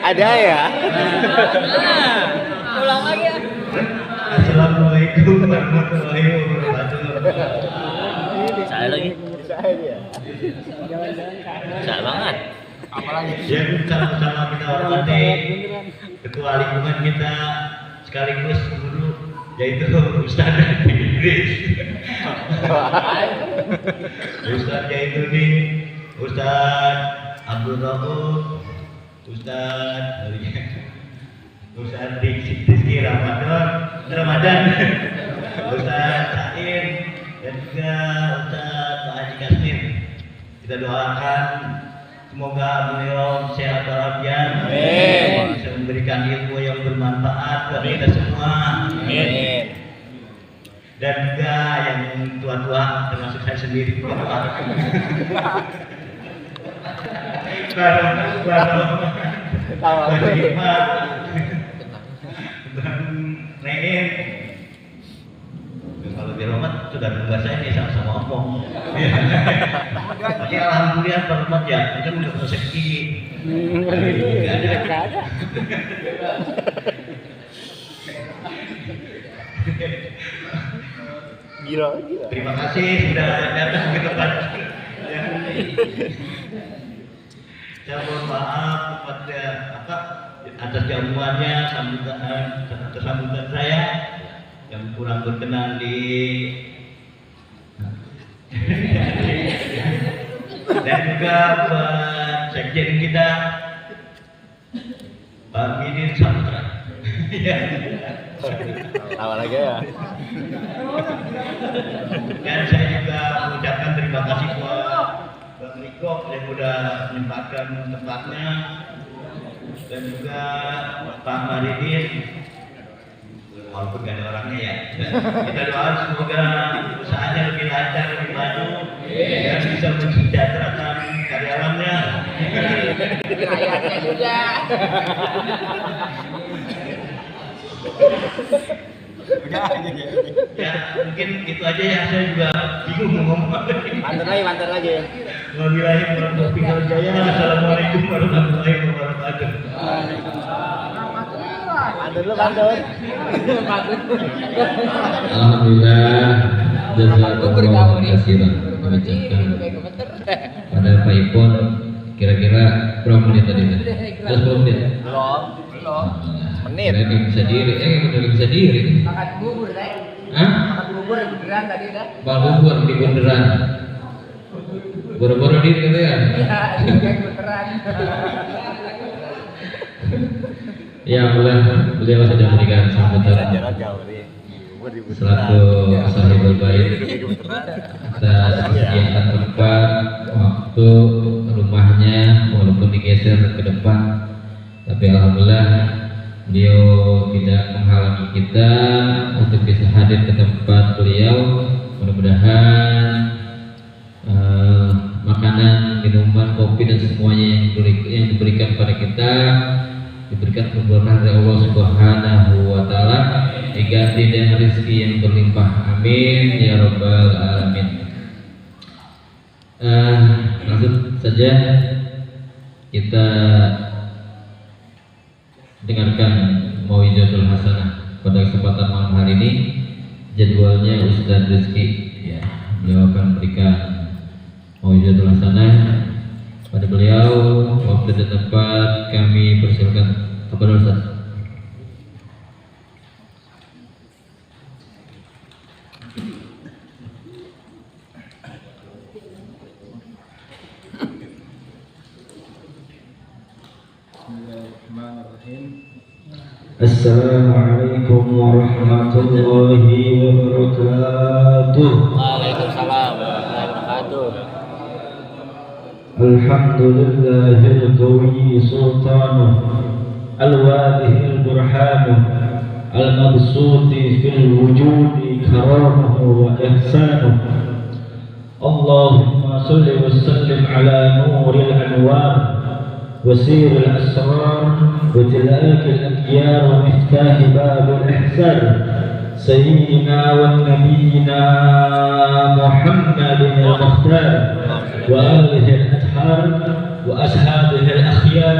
Ada ya? Ulang lagi ya. Assalamualaikum warahmatullahi wabarakatuh. Saya lagi. Saya banget. Ya, sama-sama kita hormati ketua lingkungan kita sekaligus guru, yaitu Ustaz Idris. Ustaz Jaituni, Ustaz Abdul Rauf, Ustaz Rizky Ramadan, Ustaz Sain, dan juga Ustaz Haji Kasmin. Kita doakan semoga beliau sehat walafiat, bisa memberikan ilmu yang bermanfaat buat kita semua. Amin. Dan juga yang tua-tua termasuk saya sendiri berdoa. Bang Hikmat, Bang Nein. Kalau di Romat sudah tugas saya nih sama-sama omong. Tapi alhamdulillah Pak Romat ya, kita udah proses gigi. Enggak ada. Gila. Terima kasih sudah datang ke tempat. Saya mohon maaf kepada atas jamuannya, sambutan saya yang kurang berkenan di dan juga buat sekjen kita Pak Midin Saputra. Awal lagi ya. Dan saya juga mengucapkan terima kasih buat Bang Riko yang sudah menyempatkan tempatnya, dan juga Pak Maridin, walaupun gak ada orangnya ya. Kita doakan semoga usahanya lebih lancar, lebih maju, dan bisa mensejahterakan karyawannya. Rakyatnya juga. Ya mungkin itu aja ya, saya juga bingung mau ngomong apa. Mantan lagi. Wabillahi warahmatullahi wabarakatuh. Assalamualaikum warahmatullahi wabarakatuh. Pantun. Alhamdulillah, jazakallahu khairan. Kami ucapkan pada Pak Ipon, kira-kira berapa menit tadi? 10 menit. Belum. Menit. Kira-kira bisa diri, udah bisa diri. Makan bubur, Dek. Hah? Makan bubur beneran tadi dah. Bang bubur di bunderan. Boro-boro diri gitu ya? Iya, kayak beneran. Ya, beliau sudah memberikan sambutan selaku sahibul bait atas kesediaan tempat, waktu, rumahnya walaupun digeser ke depan, tapi alhamdulillah beliau tidak menghalangi kita untuk bisa hadir ke tempat beliau. Mudah-mudahan makanan, minuman, kopi dan semuanya yang diberikan pada kita diberikan keberkahan dari Allah Subhanahu wa taala, diganti dengan rezeki yang berlimpah. Amin ya rabbal alamin. Langsung saja kita dengarkan mau'izatul hasanah pada kesempatan malam hari ini. Jadwalnya Ustaz Rizky ya, beliau akan memberikan mau'izatul hasanah pada beliau. Waktu dan tempat kami persilakan kepada Ustaz. Assalamualaikum warahmatullahi wabarakatuh. Waalaikumsalam warahmatullahi wabarakatuh. Alhamdulillahil qawi sultanuh, al-wadihil burhanuh, al-mabsuti fil wujudi karamuhu wa ihsanuh. Allahumma salli wa sallim ala nuril anwar وسير الأسرار وتلاك الأديار ومفتاح باب الإحسان سيدنا ونبينا محمد المختار وآله الأطهار الأطهار وأصحابه الأخيار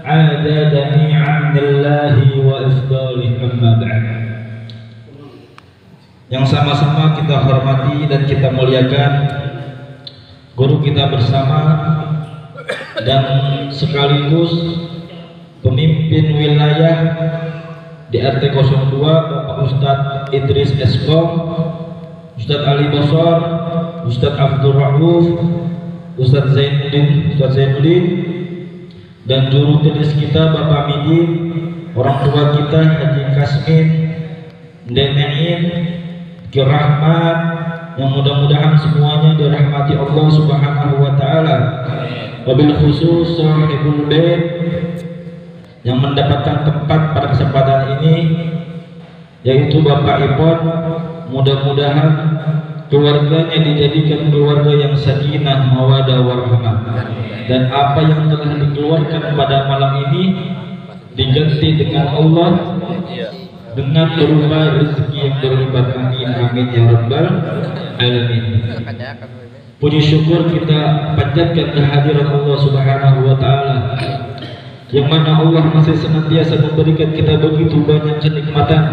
عدد نعم الله وإفضاله أما بعد. Yang sama-sama kita hormati dan kita muliakan guru kita bersama dan sekaligus pemimpin wilayah di RT 02 Bapak Ustadz Idris Eskom, Ustadz Ali Bosor, Ustadz Abdul Rauf, Ustadz Zainuddin, dan juru tulis kita Bapak Midin, orang tua kita Haji Kasmin, Denein, Kirahmat, yang mudah-mudahan semuanya dirahmati Allah Subhanahu wa Ta'ala. Wabil khusus sahibul bait yang mendapatkan tempat pada kesempatan ini, yaitu Bapak Ipon. Mudah-mudahan keluarganya dijadikan keluarga yang sakinah, mawadah, warahmah, dan apa yang telah dikeluarkan pada malam ini diganti dengan Allah dengan berupa rezeki yang berlipat. Amin amin ya rabbal alamin. Puji syukur kita panjatkan kehadiran Allah Subhanahu wa Ta'ala, yang mana Allah masih senantiasa memberikan kita begitu banyak kenikmatan,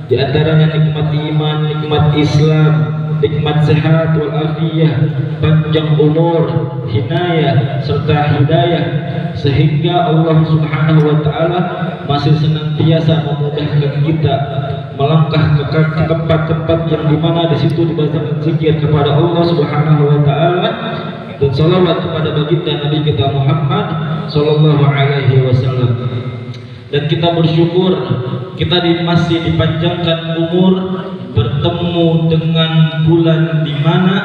di antaranya nikmat iman, nikmat Islam, nikmat sehat walafiat, panjang umur, hinayah serta hidayah, sehingga Allah Subhanahu wa Ta'ala masih senantiasa memudahkan kita melangkah ke tempat-tempat yang dimana di situ dibacakan zikir kepada Allah Subhanahu wa Ta'ala dan salawat kepada baginda Nabi kita Muhammad sallallahu alaihi wasallam. Dan kita bersyukur kita masih dipanjangkan umur bertemu dengan bulan di mana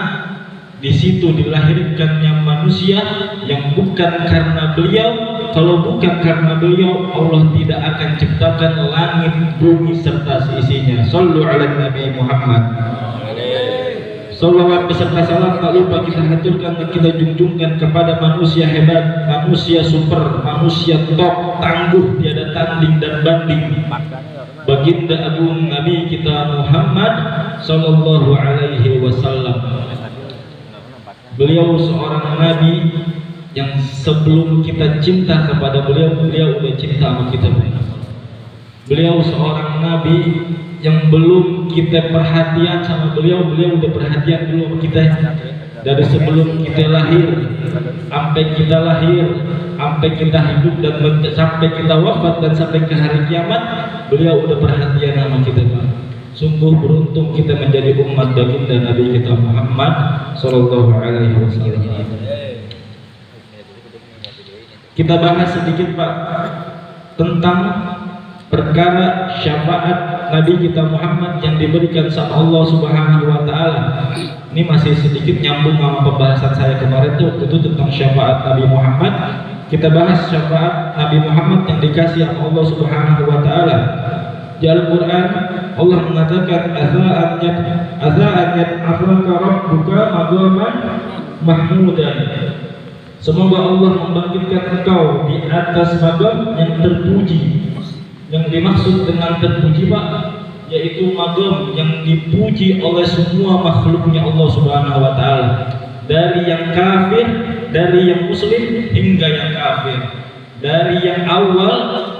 di situ dilahirkannya manusia yang bukan karena beliau. Kalau bukan karena beliau, Allah tidak akan ciptakan langit, bumi serta seisinya. Sallu ala Nabi Muhammad. Salawat beserta salam tak lupa kita haturkan dan kita junjungkan kepada manusia hebat, manusia super, manusia top, tangguh, tiada tanding dan banding, baginda agung Nabi kita Muhammad sallallahu alaihi wasallam. Beliau seorang nabi yang sebelum kita cinta kepada beliau, beliau udah cinta sama kita. Beliau seorang nabi yang belum kita perhatian sama beliau, beliau udah perhatian dulu sama kita. Dari sebelum kita lahir, sampai kita lahir, sampai kita hidup dan sampai kita wafat dan sampai ke hari kiamat, beliau udah perhatian sama kita. Sungguh beruntung kita menjadi umat baginda Nabi kita Muhammad sallallahu alaihi wasallam. Kita bahas sedikit Pak tentang perkara syafaat Nabi kita Muhammad yang diberikan sama Allah Subhanahu wa Ta'ala. Ini masih sedikit nyambung sama pembahasan saya kemarin itu tentang syafaat Nabi Muhammad. Kita bahas syafaat Nabi Muhammad yang dikasih sama Allah Subhanahu wa Ta'ala. Di Al-Quran Allah mengatakan aza'at afraka rabbuka maqaman mahmudan. Semoga Allah membangkitkan engkau di atas maqam yang terpuji. Yang dimaksud dengan terpuji Pak, yaitu maqam yang dipuji oleh semua makhluknya Allah Subhanahu wa Ta'ala, dari yang kafir, dari yang muslim hingga yang kafir, dari yang awal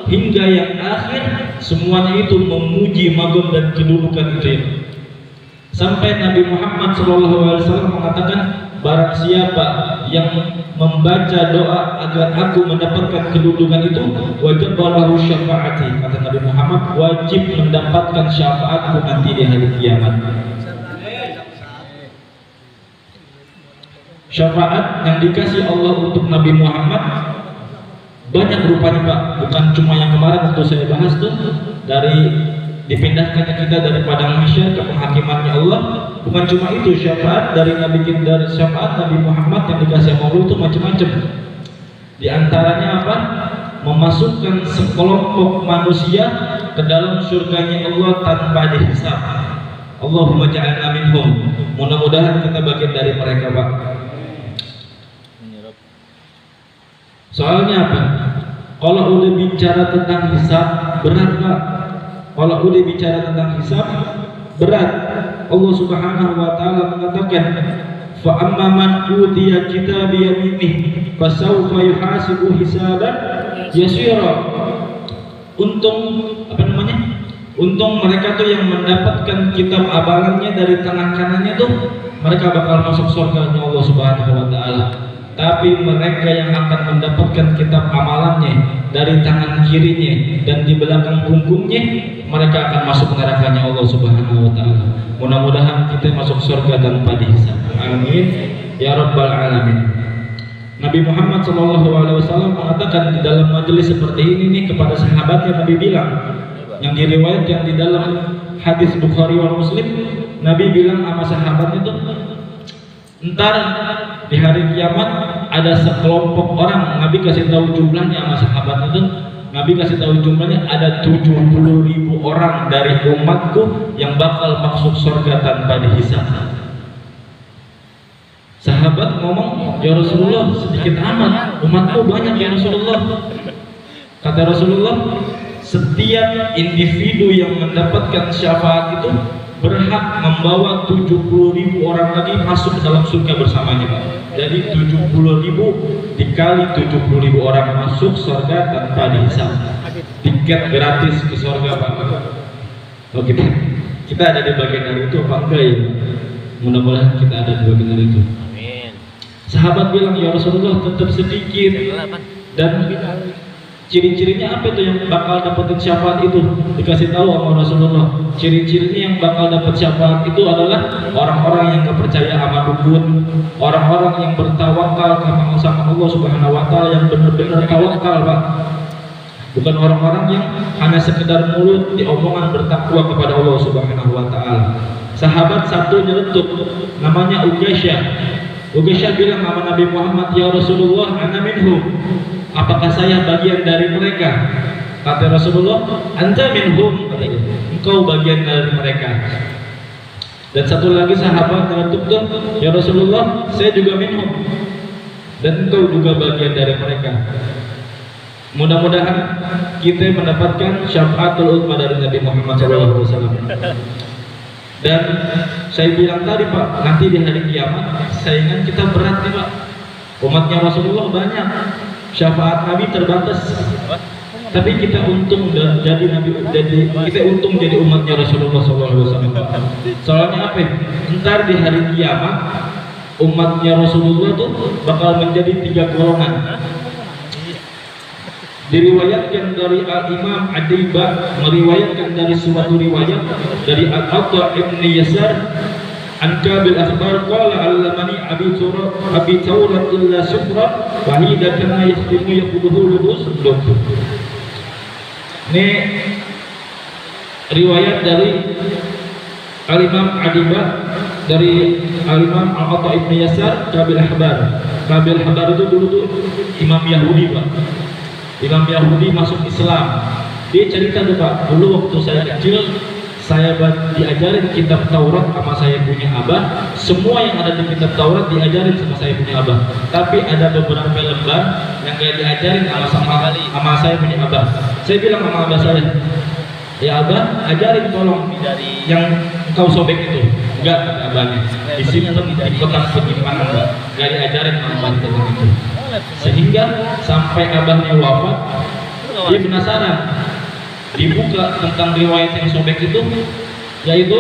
hingga yang akhir, semuanya itu memuji maqam dan kedudukan itu. Sampai Nabi Muhammad SAW mengatakan, barang siapa yang membaca doa agar aku mendapatkan kedudukan itu, wajib balahu syafaati, kata Nabi Muhammad, wajib mendapatkan syafaatku nanti di hari kiamat. Syafaat yang dikasih Allah untuk Nabi Muhammad banyak rupanya Pak, bukan cuma yang kemarin waktu saya bahas tuh, dari dipindahkannya kita dari padang mahsyar ke penghakimannya Allah. Bukan cuma itu, syafaat dari Nabi kita, dari syafaat Nabi Muhammad yang dikasih Allah itu macam-macam. Di antaranya apa? Memasukkan sekelompok manusia ke dalam surganya Allah tanpa dihisab. Allahumma ja'alna minhum. Mudah-mudahan kita bagian dari mereka Pak. Soalnya apa? Kalau udah bicara tentang hisab berat Pak. Kalau udah bicara tentang hisab berat. Allah Subhanahu wa Ta'ala mengatakan, Fa amma man utiya kitab biyaminih fasawfa yuhasibu hisaban yasira. Untung mereka tuh yang mendapatkan kitab amalannya dari tangan kanannya tuh mereka bakal masuk surga Allah Subhanahu wa taala. Tapi mereka yang akan mendapatkan kitab amalannya dari tangan kirinya dan di belakang punggungnya, mereka akan masuk nerakanya Allah Subhanahu wa taala. Mudah-mudahan kita masuk surga tanpa dihisab. Amin ya rabbal alamin. Nabi Muhammad SAW mengatakan di dalam majelis seperti ini nih kepada sahabatnya, Nabi bilang, yang diriwayatkan di dalam hadis Bukhari wal Muslim, Nabi bilang sama sahabatnya itu, ntar di hari kiamat ada sekelompok orang, Nabi kasih tahu jumlahnya sama sahabatnya itu, Nabi kasih tahu jumlahnya ada 70.000 orang dari umatku yang bakal masuk surga tanpa dihisab. Sahabat ngomong, ya Rasulullah sedikit amat, umatku banyak ya Rasulullah. Kata Rasulullah, setiap individu yang mendapatkan syafaat itu berhak membawa 70.000 orang lagi masuk ke dalam surga bersamanya, Pak. Jadi 70.000 dikali 70.000 orang masuk surga tanpa dihisab. Tiket gratis ke surga, Pak. Oh, kita ada di bagian dari itu apa enggak ya? Mudah-mudahan kita ada di bagian dari itu. Sahabat bilang, ya Rasulullah tetap sedikit. Dan ciri-cirinya apa itu yang bakal dapetin syafaat itu? Dikasih tahu sama Rasulullah. Ciri-cirinya yang bakal dapat syafaat itu adalah orang-orang yang gak percaya sama dukun, orang-orang yang bertawakal sama Allah Subhanahu wa taala, yang benar-benar tawakal, Pak. Bukan orang-orang yang hanya sekedar mulut di omongan bertakwa kepada Allah Subhanahu wa taala. Sahabat satu nyeletuk, namanya Uqaisyah. Uqaisyah bilang sama Nabi Muhammad, ya Rasulullah, ana minhum. Apakah saya bagian dari mereka? Kata Rasulullah, anta minhum. Engkau bagian dari mereka. Dan satu lagi sahabat nyeletuk tuh, ya Rasulullah, saya juga minhum. Dan engkau juga bagian dari mereka. Mudah-mudahan kita mendapatkan syafaatul uzma dari Nabi Muhammad SAW. Dan saya bilang tadi, Pak, nanti di hari kiamat saingan kita berat nih, Pak. Umatnya Rasulullah banyak, syafaat Nabi terbatas. Tapi kita untung jadi umatnya Rasulullah SAW. Soalnya apa? Ntar di hari kiamat umatnya Rasulullah tuh bakal menjadi 3 golongan. Diriwayatkan dari Al-Imam Adibah, meriwayatkan dari suatu riwayat dari Al-Atta ibn Yasar, an Kabil Akhbar qala allamani Abi Tawrat illa sufra wahidatan yakhtimu yaquduhu lubus. Ini riwayat dari Al-Imam Adibah dari Al-Imam Al-Atta ibn Yasar, Kabil Akhbar. Kabil Akhbar itu dulu tuh Imam Yahudi, Pak. Imam Yahudi masuk Islam. Dia cerita tuh, Pak, dulu waktu saya kecil saya diajarin kitab Taurat sama saya punya abah. Semua yang ada di kitab Taurat diajarin sama saya punya abah. Tapi ada beberapa lembar yang kayak diajarin sama saya punya abah. Saya bilang sama abah saya, ya abah, ajarin tolong yang kau sobek itu. Enggak, kata abahnya, disimpan di kotak penyimpanan, enggak diajarin sama abah tentang itu. Sehingga sampai abahnya wafat, dia penasaran, dibuka tentang riwayat yang sobek itu, yaitu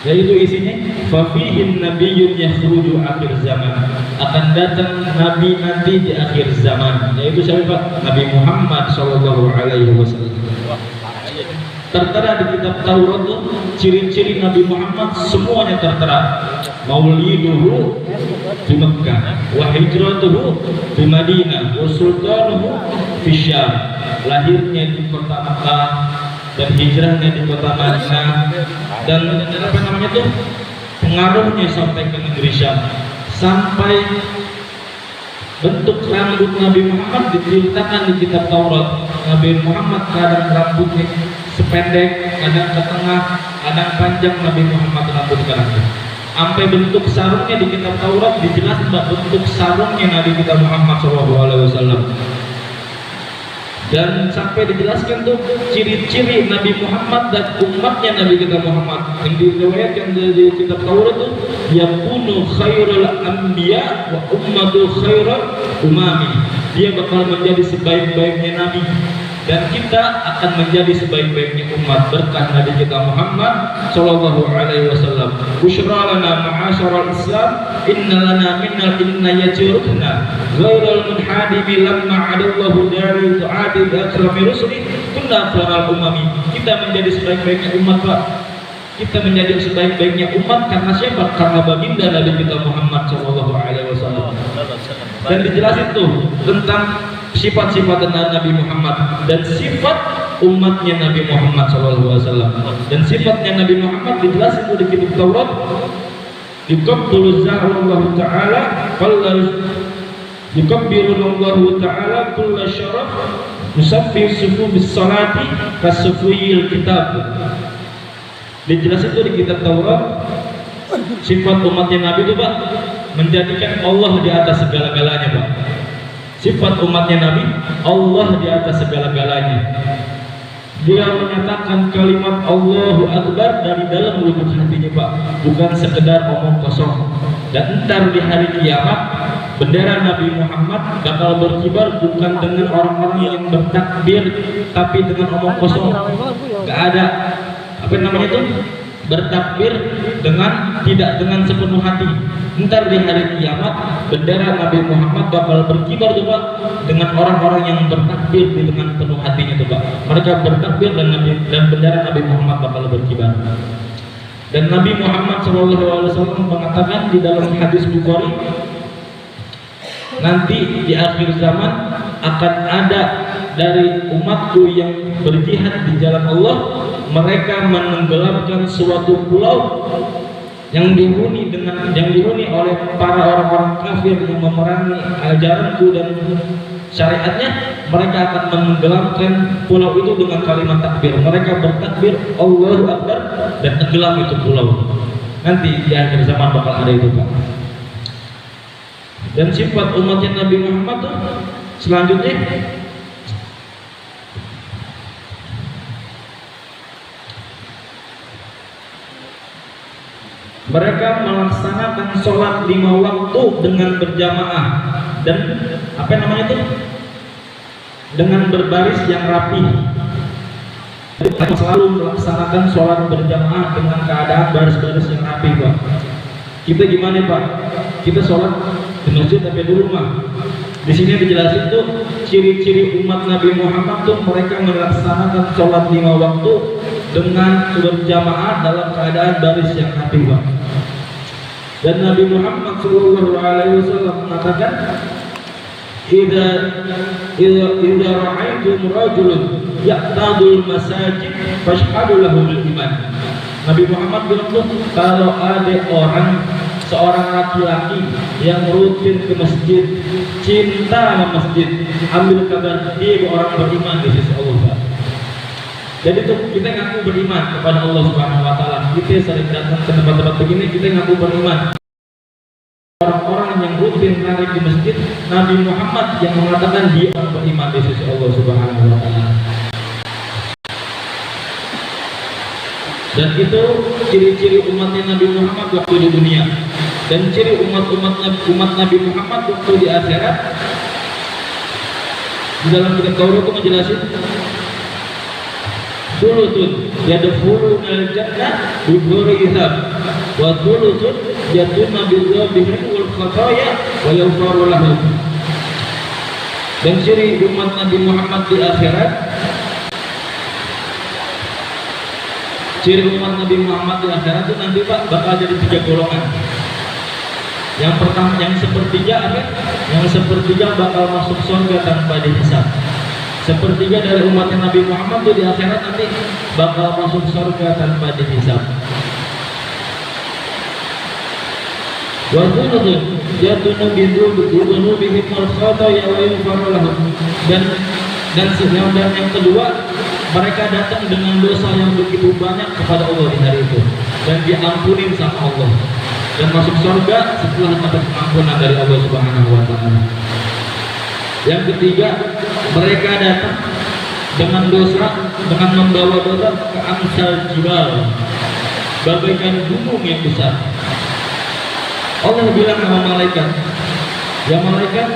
yaitu isinya fafihin nabiyyun yakhruju akhir zaman, akan datang nabi nanti di akhir zaman, yaitu siapa? Nabi Muhammad sallallahu alaihi wasallam. Tertera di kitab Taurat tuh ciri-ciri Nabi Muhammad semuanya tertera. Mauliduhu di Mekkah, wa hijratuhu di Madinah, wa sultanuhu fi Syam. Lahirnya di kota Makkah dan hijrahnya di kota Madinah, dan apa namanya tuh pengaruhnya sampai ke negeri Syam. Sampai bentuk rambut Nabi Muhammad diceritakan di kitab Taurat. Nabi Muhammad kadang rambutnya sependek, kadang ke tengah, kadang panjang. Nabi Muhammad rambut kadang. Sampai bentuk sarungnya di kitab Taurat dijelaskan bentuk sarungnya Nabi kita Muhammad SAW. Dan sampai dijelaskan tuh ciri-ciri Nabi Muhammad dan umatnya Nabi kita Muhammad yang diriwayatkan dari kitab Taurat tuh, yakunu khairul anbiya wa ummatu khairul umami. Dia bakal menjadi sebaik-baiknya nabi dan kita akan menjadi sebaik-baiknya umat berkah Nabi kita Muhammad sallallahu alaihi wasallam. Busyra lana ma'asyaral Islam, inna lana minnal inayajuruna ghairal munhadimi lamma adallahu dari tu'ati bi akrami rusuli kunna akhlamal umami. Kita menjadi sebaik-baiknya umat, Pak. Kita menjadi sebaik-baiknya umat karena siapa? Karena baginda Nabi kita Muhammad sallallahu alaihi wasallam. Dan dijelasin tuh tentang sifat-sifat Nabi Muhammad dan sifat umatnya Nabi Muhammad SAW. Dan sifatnya Nabi Muhammad dijelasin tuh di kitab Taurat. Yukabbirullahu ta'ala yukabbirullahu ta'ala kulla syaraf musaffi sufu bis salati kasufuyil kitab. Dijelasin tuh di kitab Taurat sifat umatnya Nabi itu, Pak, menjadikan Allah di atas segala-galanya, Pak. Sifat umatnya Nabi, Allah di atas segala-galanya. Dia menyatakan kalimat Allahu Akbar dari dalam lubuk hatinya, Pak, bukan sekedar omong kosong. Dan entar di hari kiamat bendera Nabi Muhammad bakal berkibar bukan dengan orang-orang yang bertakbir, tapi dengan omong kosong. Gak ada apa namanya itu, bertakbir tidak dengan sepenuh hati. Ntar di hari kiamat bendera Nabi Muhammad bakal berkibar tuh, Pak, dengan orang-orang yang bertakbir dengan penuh hatinya tuh, Pak. Mereka bertakbir dan bendera Nabi Muhammad bakal berkibar. Dan Nabi Muhammad SAW mengatakan di dalam hadis Bukhari, nanti di akhir zaman akan ada dari umatku yang berjihad di jalan Allah, mereka menenggelamkan suatu pulau yang dihuni oleh para orang-orang kafir yang memerangi ajaranku dan syariatnya. Mereka akan menenggelamkan pulau itu dengan kalimat takbir. Mereka bertakbir Allahu Akbar dan tenggelam itu pulau. Nanti di akhir zaman bakal ada itu, Pak. Dan sifat umatnya Nabi Muhammad tuh selanjutnya mereka melaksanakan sholat 5 waktu dengan berjamaah dan apa namanya itu, dengan berbaris yang rapi. Jadi selalu melaksanakan sholat berjamaah dengan keadaan baris-baris yang rapi, Pak. Kita gimana, Pak? Kita sholat di masjid tapi di rumah. Di sini dijelasin tuh ciri-ciri umat Nabi Muhammad tuh, mereka melaksanakan sholat 5 waktu dengan berjamaah dalam keadaan baris yang rapi, Pak. Dan Nabi Muhammad SAW mengatakan, "Idza ra'aytum rajulun ya'tadul masajid fashhadu lahu bil iman." Nabi Muhammad bilang tuh, kalau ada seorang laki-laki yang rutin ke masjid, cinta sama masjid, ambil kabar dia orang beriman di sisi Allah, Pak. Jadi tuh kita ngaku beriman kepada Allah Subhanahu wa taala. Kita sering datang ke tempat-tempat begini, kita ngaku beriman. Orang-orang yang rutin narik di masjid, Nabi Muhammad yang mengatakan dia orang beriman di sisi Allah Subhanahu wa taala. Dan itu ciri-ciri umatnya Nabi Muhammad waktu di dunia. Dan ciri umat Nabi Muhammad waktu di akhirat. Di dalam kitab Taurat itu menjelasin, "Thuluthun yadkhuluna al-jannah bi ghairi hisab wa thuluthun yatuna bi dzambihim wal khataya wa yaghfaru lahum." Dan ciri umat Nabi Muhammad di akhirat, ciri umat Nabi Muhammad di akhirat itu nanti, Pak, bakal jadi 3 golongan. Yang pertama, yang sepertiga apa? Yang sepertiga bakal masuk surga tanpa dihisab. Sepertiga dari umatnya Nabi Muhammad itu di akhirat nanti bakal masuk surga tanpa dihisab. Wa thuluthun yatunu bidhunubihim wal khataya wa yaghfaru lahum. Dan yang kedua, mereka datang dengan dosa yang begitu banyak kepada Allah di hari itu dan diampunin sama Allah dan masuk surga setelah dapat pengampunan dari Allah Subhanahu wa taala. Yang ketiga, mereka datang dengan membawa dosa ke amsal jibal, bagaikan gunung yang besar. Allah bilang sama malaikat, ya malaikat,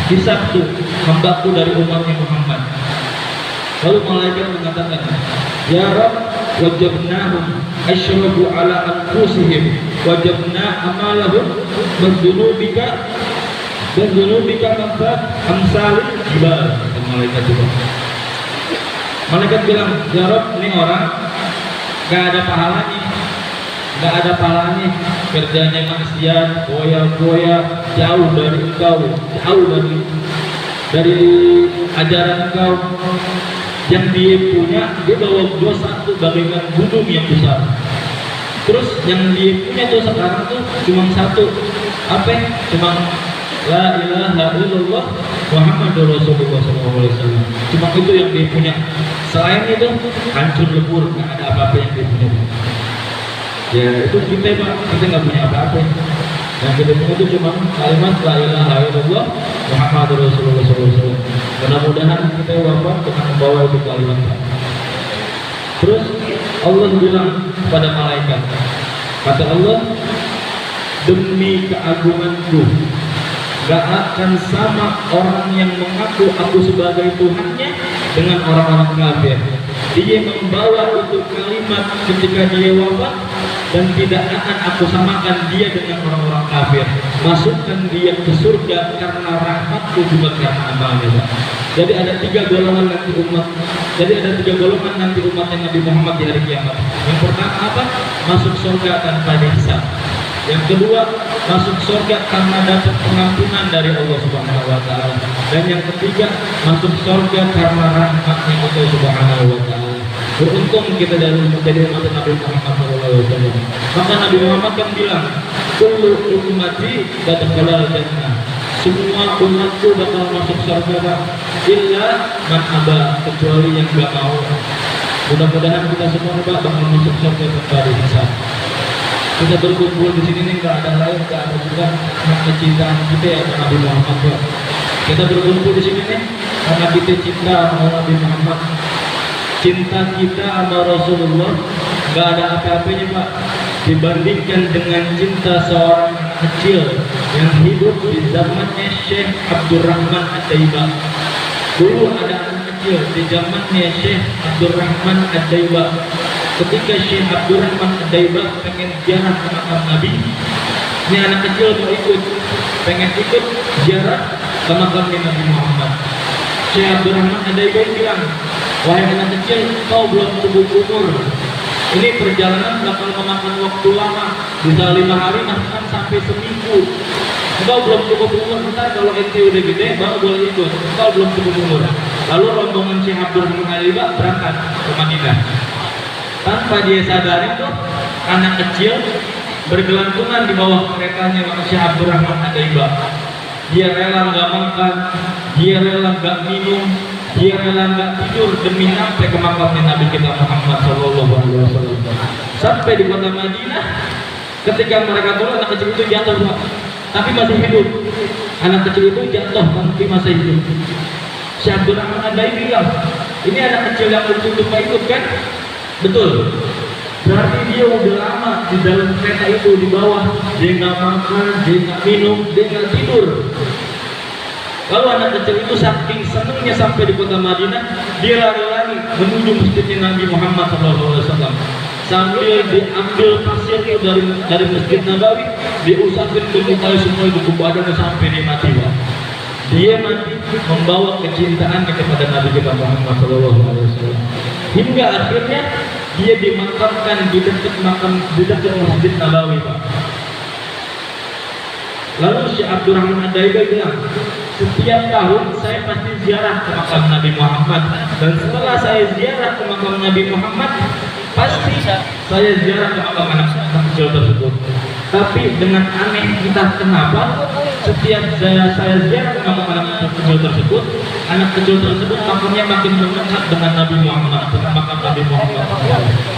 hisab tuh hambaku dari umatnya Muhammad. Lalu malaikat mengatakan, ya Rabb, wajabnahum asyrabu ala anfusihim wajabna amalahum berdunubika maka amsalin jibal. Malaikat juga. Malaikat bilang, ya Rabb, ini orang gak ada pahalanya, kerjanya maksiat, boya jauh dari engkau, jauh dari ajaran engkau. Yang dia punya, dia bawa dosa itu bagaikan gunung yang besar. Terus yang dia punya tuh sekarang tuh cuma satu, apa? Cuma la ilaha illallah Muhammadur Rasulullah SAW. Cuma itu yang dia punya. Selain itu hancur lebur, nggak ada apa-apa yang dia punya. Ya itu kita Pak, kita nggak punya apa-apa. Yang kita punya itu cuma kalimat la ilaha illallah Muhammadur Rasulullah SAW. Mudah-mudahan kita wafat dengan membawa itu kalimat. Terus Allah bilang kepada malaikat, kata Allah, demi keagunganku, gak akan sama orang yang mengaku aku sebagai Tuhannya dengan orang-orang kafir. Dia membawa itu kalimat ketika dia wafat, dan tidak akan aku samakan dia dengan orang-orang kafir. Masukkan dia ke surga karena rahmatku, juga karena amalnya. Jadi ada tiga golongan nanti umatnya Nabi Muhammad di hari kiamat. Yang pertama apa? Masuk surga tanpa dihisab. Yang kedua, masuk surga karena dapat pengampunan dari Allah Subhanahu wa taala. Dan yang ketiga, masuk surga karena rahmatnya Allah Subhanahu wa taala. Beruntung kita dari menjadi umat Nabi Muhammad SAW. Maka Nabi Muhammad kan bilang, kullu ummati dadkhalal jannah. Semua umatku bakal masuk surga, illa man aba, kecuali yang gak mau. Mudah-mudahan kita semua bakal masuk surga tanpa dihisab. Kita berkumpul di sini nih, nggak ada lain, nggak ada juga kecintaan kita ya sama Nabi Muhammad. Kita berkumpul di sini nih karena kita cinta sama Nabi Muhammad. Cinta kita sama Rasulullah nggak ada apa-apanya Pak dibandingkan dengan cinta seorang kecil yang hidup di zamannya Syekh Abdurrahman Ad-Daibah. Dulu ada anak kecil di zamannya Syekh Abdurrahman Ad-Daibah. Ketika Syekh Abdurrahman Ad-Daibah pengen ziarah ke makam Nabi, ini anak kecil pengen ikut ziarah ke makamnya Nabi Muhammad. Syekh Abdurrahman Ad-Daibah bilang, wahai anak kecil, kau belum cukup umur. Ini perjalanan bakal memakan waktu lama, bisa 5 hari bahkan sampai seminggu. Engkau belum cukup umur, ntar kalau ente udah gede baru boleh ikut. Engkau belum cukup umur. Lalu rombongan Syekh Abdurrahman Ad-Daibah berangkat ke Madinah. Tanpa dia sadari tuh anak kecil bergelantungan di bawah keretanya Syekh Abdurrahman Ad-Daibah. Dia rela nggak makan, dia rela nggak minum, dia rela nggak tidur demi sampai ke makamnya Nabi kita Muhammad SAW. Sampai di kota Madinah, ketika mereka turun, anak kecil itu jatuh tapi masih hidup. Anak kecil itu jatuh tapi masih hidup. Syekh Abdurrahman Ad-Daibah bilang, ini anak kecil yang waktu itu ikut kan? Betul. Berarti dia udah lama di dalam kereta itu di bawah. Dia nggak makan, dia nggak minum, dia nggak tidur. Lalu anak kecil itu saking senangnya sampai di kota Madinah, dia lari-lari menuju masjidnya Nabi Muhammad SAW. Sambil diambil pasir itu dari Masjid Nabawi, diusapin ke mukanya semua itu ke badannya sampai dia mati. Dia mati membawa kecintaannya kepada Nabi kita Muhammad SAW. Hingga akhirnya dia dimakamkan di dekat Masjid Nabawi, Pak. Lalu Syekh Abdurrahman Ad-Daibah bilang, setiap tahun saya pasti ziarah ke makam Nabi Muhammad, dan setelah saya ziarah ke makam Nabi Muhammad, pasti saya ziarah ke makam anak kecil tersebut. Tapi dengan aneh entah kenapa setiap saya ziarah ke makam anak kecil tersebut makamnya makin mendekat dengan Nabi Muhammad, dengan makam Nabi Muhammad.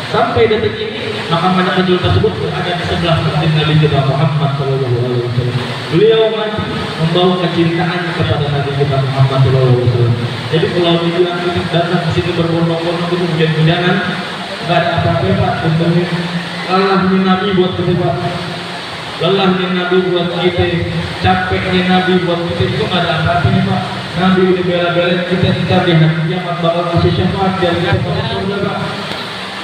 Sampai detik ini makam anak kecil tersebut ada di sebelah masjid Nabi kita Muhammad SAW. Beliau mati membawa kecintaan kepada Nabi kita Muhammad SAW. Jadi kalau dibilang kita datang ke sini berbondong-bondong itu hujan-hujanan, nggak ada apa-apa Pak. Untungnya lalahnya Nabi buat kita Pak. Lelahnya Nabi buat kita, capeknya Nabi buat kita, itu nggak ada apa-apanya Pak. Nabi udah bela-belain kita di hari kiamat bakal kasih syafaat dan kita masuk surga Pak.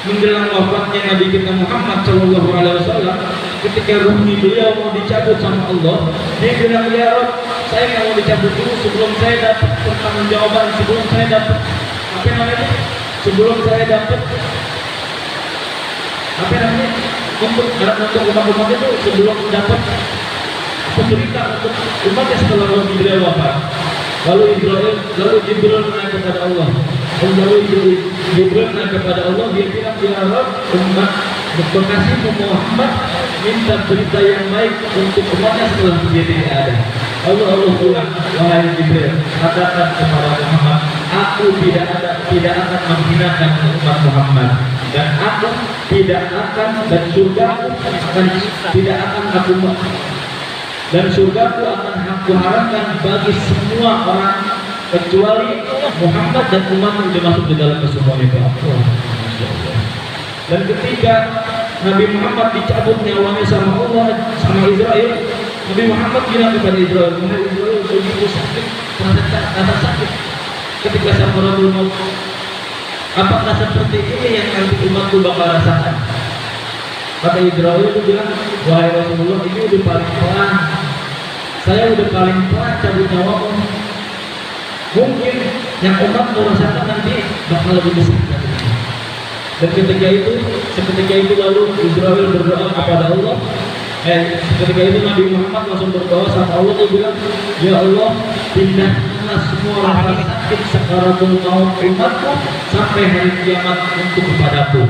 Menjelang wafatnya Nabi kita Muhammad SAW, ketika ruhnya beliau mau dicabut sama Allah, dia bilang, ya Rabb, saya nggak mau dicabut dulu sebelum saya dapat pertanggungjawaban, sebelum saya dapat untuk umat-umat itu, sebelum dapat cerita untuk umatnya setelah beliau wafat. Lalu Jibril naik kepada Allah. Jibril naik kepada Allah, dia bilang, ya Rabb, umat berkasihmu Muhammad minta berita yang baik untuk umatnya setelah dia tidak ada. Allah bilang, wahai Jibril, katakan kepada Muhammad, aku tidak akan menghinakan umat Muhammad, dan aku tidak akan, dan surgaku akan aku harapkan bagi semua orang kecuali Muhammad dan umat yang dimasuk di dalam kesemuanya Allah. Dan ketika Nabi Muhammad dicabut nyawanya sama Allah, sama Israel, Nabi Muhammad bilang kepada Israel, begitu sakit, rasa sakit ketika sakaratul maut. Apakah seperti ini yang nanti umatku bakal rasakan? Kata Israel itu bilang, wahai Rasulullah, ini udah paling pelan. Saya udah paling pelan cabut nyawamu. Mungkin yang umat mau rasakan nanti bakal lebih besar. Dan seketika itu lalu Israel berdoa kepada Allah. Ketika itu Nabi Muhammad langsung berdoa sama Allah, dia bilang, ya Allah, pindahkanlah semua rasa sakit sakaratul maut umatku sampai hari kiamat untuk kepadaku.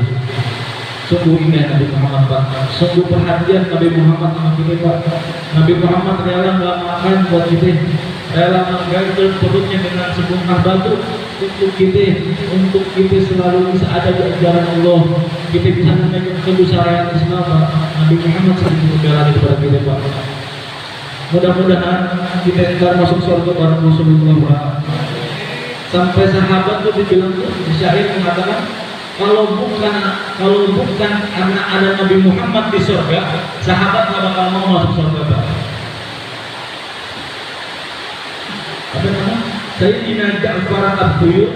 Sungguh ingat Nabi Muhammad Pak, sungguh perhatian Nabi Muhammad sama kita Pak. Nabi Muhammad rela nggak makan buat kita, rela mengganjel perutnya dengan sebongkah batu untuk kita selalu bisa ada di ajaran Allah, kita bisa memegang kebesaran Islam Pak. Nabi Muhammad selalu membela kepada kita Pak. Mudah-mudahan kita ntar masuk surga bareng Rasulullah Pak. Sampai sahabat tuh dibilang tuh, di syair mengatakan, kalau bukan karena ada Nabi Muhammad di surga, sahabat nggak bakal mau masuk surga Pak. Apa nama? Sayyidina Ja'far Abdul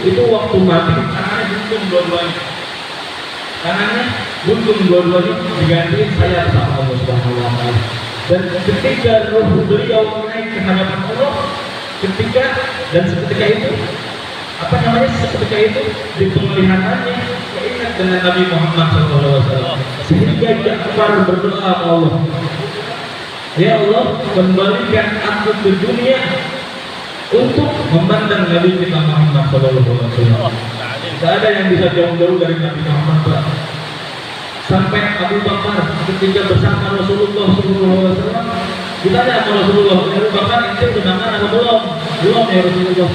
itu waktu mati tangannya buntung dua-duanya diganti sayap sama Allah Subhanahu wa Ta'ala. Dan ketika roh beliau naik ke hadapan Allah, seketika itu di penglihatannya keingat dengan Nabi Muhammad SAW. Sehingga Ja'far berdoa kepada Allah, ya Allah, kembalikan aku ke dunia untuk memandang Nabi kita Muhammad SAW. Tidak ada yang bisa jauh-jauh dari Nabi Muhammad Pak. Sampai Abu Bakar ketika bersama Rasulullah SAW, ditanya sama Rasulullah, Abu Bakar ente udah makan atau belum? Belum ya Rasulullah.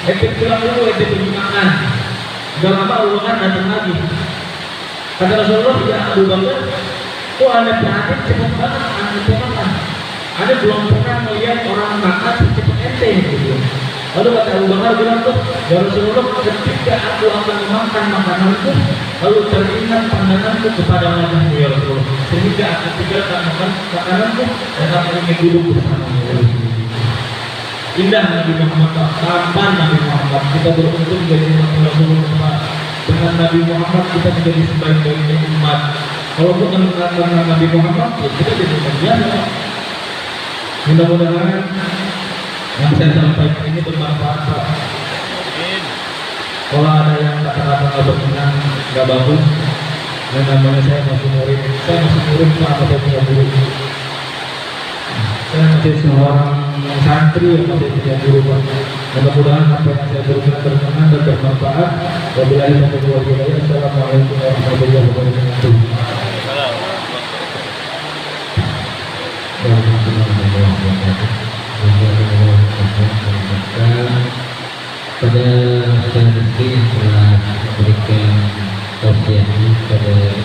Ente pulang dulu, ente pergi makan. Gak lama Abu Bakar datang lagi. Kata Rasulullah, ya Abu Bakar, kok Anda perhatian cepat banget ente makan. Anda belum pernah melihat orang makan secepat ente gitu. Lalu kata Abu Bakar bilang tuh, ya Rasulullah, ketika aku akan memakan makananku, lalu teringat pandanganku kepada wajahmu ya Rasulullah, sehingga aku tinggalkan makan makananku dan aku ingin duduk bersamamu. Indah Nabi Muhammad, tampan Nabi Muhammad. Kita beruntung menjadi umat Rasulullah. Dengan Nabi Muhammad kita menjadi sebaik-baiknya umat. Kalau bukan karena Nabi Muhammad, kita jadi umat biasa. Mudah-mudahan yang saya sampaikan ini bermanfaat Pak. Kalau ada yang kata-kata nggak berkenan, nggak bagus, yang namanya saya masih murid Pak, atau punya guru. Saya masih seorang santri yang masih punya guru Pak. Mudah-mudahan apa yang saya berikan berkenan dan bermanfaat. Wabillahi taufiq wal hidayah. Assalamualaikum warahmatullahi wabarakatuh. pada Ustaz Rizky yang telah memberikan tausiahnya pada